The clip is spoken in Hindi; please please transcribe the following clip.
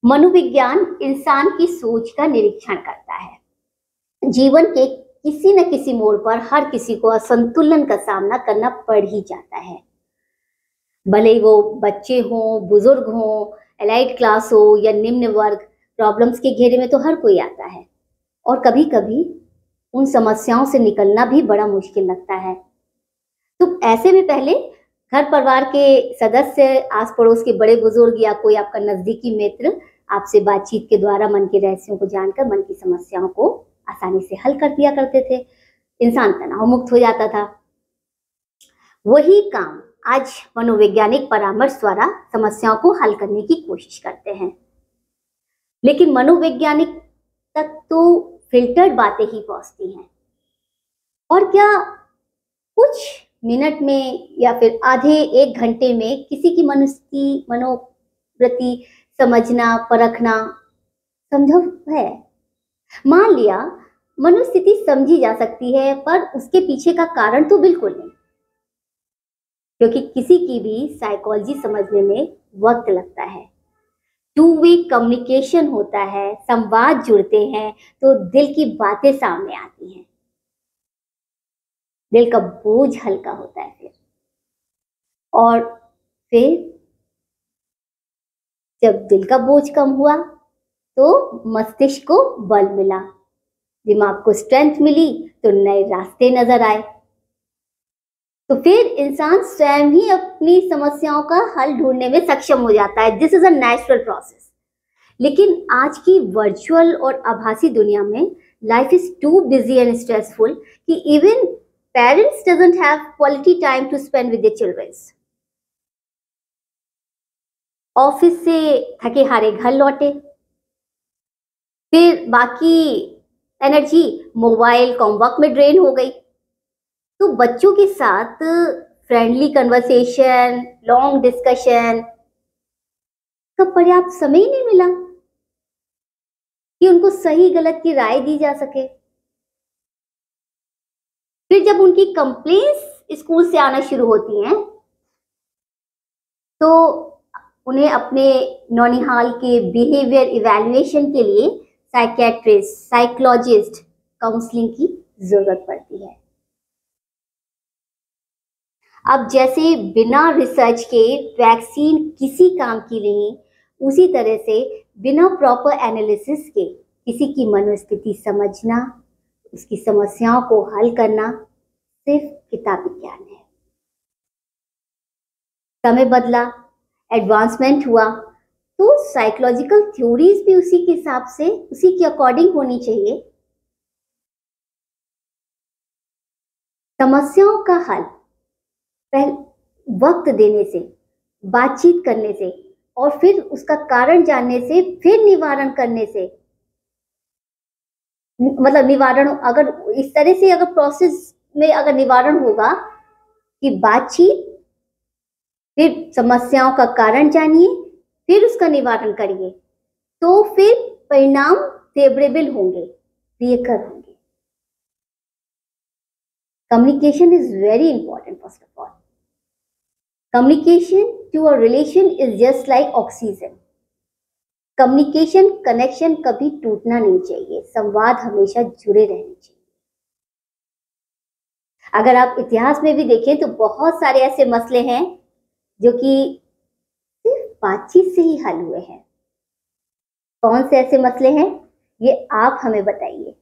मनोविज्ञान इंसान की सोच का निरीक्षण करता है। जीवन के किसी न किसी मोड़ पर हर किसी को असंतुलन का सामना करना पड़ ही जाता है। भले ही वो बच्चे हों, बुजुर्ग हों, एलाइड क्लास हो या निम्न वर्ग, प्रॉब्लम्स के घेरे में तो हर कोई आता है और कभी-कभी उन समस्याओं से निकलना भी बड़ा मुश्किल लगता है। तो ऐसे में पहले घर परिवार के सदस्य, आस पड़ोस के बड़े बुजुर्ग या कोई आपका नजदीकी मित्र आपसे बातचीत के द्वारा मन के रहस्यों को जानकर मन की समस्याओं को आसानी से हल कर दिया करते थे। इंसान तनाव मुक्त हो जाता था। वही काम आज मनोवैज्ञानिक परामर्श द्वारा समस्याओं को हल करने की कोशिश करते हैं। लेकिन मनोवैज्ञानिक तक तो फिल्टर्ड बातें ही पहुंचती हैं। और क्या कुछ मिनट में या फिर आधे एक घंटे में किसी की मनोवृत्ति समझना, परखना संभव है? मान लिया मनोस्थिति समझी जा सकती है, पर उसके पीछे का कारण तो बिल्कुल नहीं, क्योंकि किसी की भी साइकोलॉजी समझने में वक्त लगता है। टू वे कम्युनिकेशन होता है, संवाद जुड़ते हैं तो दिल की बातें सामने आती हैं, दिल का बोझ हल्का होता है फिर। और फिर जब दिल का बोझ कम हुआ तो मस्तिष्क को बल मिला, दिमाग को स्ट्रेंथ मिली तो नए रास्ते नजर आए। तो फिर इंसान स्वयं ही अपनी समस्याओं का हल ढूंढने में सक्षम हो जाता है। This is a natural process. लेकिन आज की वर्चुअल और आभासी दुनिया में life is too busy and stressful कि even parents doesn't have quality time to spend with their children. Office से थके हारे घर लौटे, फिर बाकी एनर्जी मोबाइल होमवर्क में ड्रेन हो गई, तो बच्चों के साथ फ्रेंडली कन्वर्सेशन, लॉन्ग डिस्कशन का पर्याप्त समय ही नहीं मिला कि उनको सही गलत की राय दी जा सके। फिर जब उनकी कंप्लेंट्स स्कूल से आना शुरू होती हैं तो उन्हें अपने नौनिहाल के बिहेवियर इवैल्यूएशन के लिए साइकेट्रिस्ट, साइकोलॉजिस्ट, काउंसलिंग की जरूरत पड़ती है। अब जैसे बिना रिसर्च के वैक्सीन किसी काम की नहीं, उसी तरह से बिना प्रॉपर एनालिसिस के किसी की मनोस्थिति समझना, उसकी समस्याओं को हल करना सिर्फ किताबी ज्ञान है। समय बदला, एडवांसमेंट हुआ, तो साइकोलॉजिकल थ्योरीज भी उसी के हिसाब से, उसी के अकॉर्डिंग होनी चाहिए। समस्याओं का हल पहले वक्त देने से, बातचीत करने से और फिर उसका कारण जानने से, फिर निवारण करने से, मतलब निवारण अगर इस तरह से अगर प्रोसेस में अगर निवारण होगा कि बातचीत, फिर समस्याओं का कारण जानिए, फिर उसका निवारण करिए, तो फिर परिणाम फेवरेबल होंगे, प्रियकर होंगे। Communication is very important first of all. Communication to a relation is just like oxygen. Communication connection कभी टूटना नहीं चाहिए, संवाद हमेशा जुड़े रहने चाहिए। अगर आप इतिहास में भी देखें तो बहुत सारे ऐसे मसले हैं जो कि सिर्फ बातचीत से ही हल हुए हैं। कौन से ऐसे मसले हैं, ये आप हमें बताइए।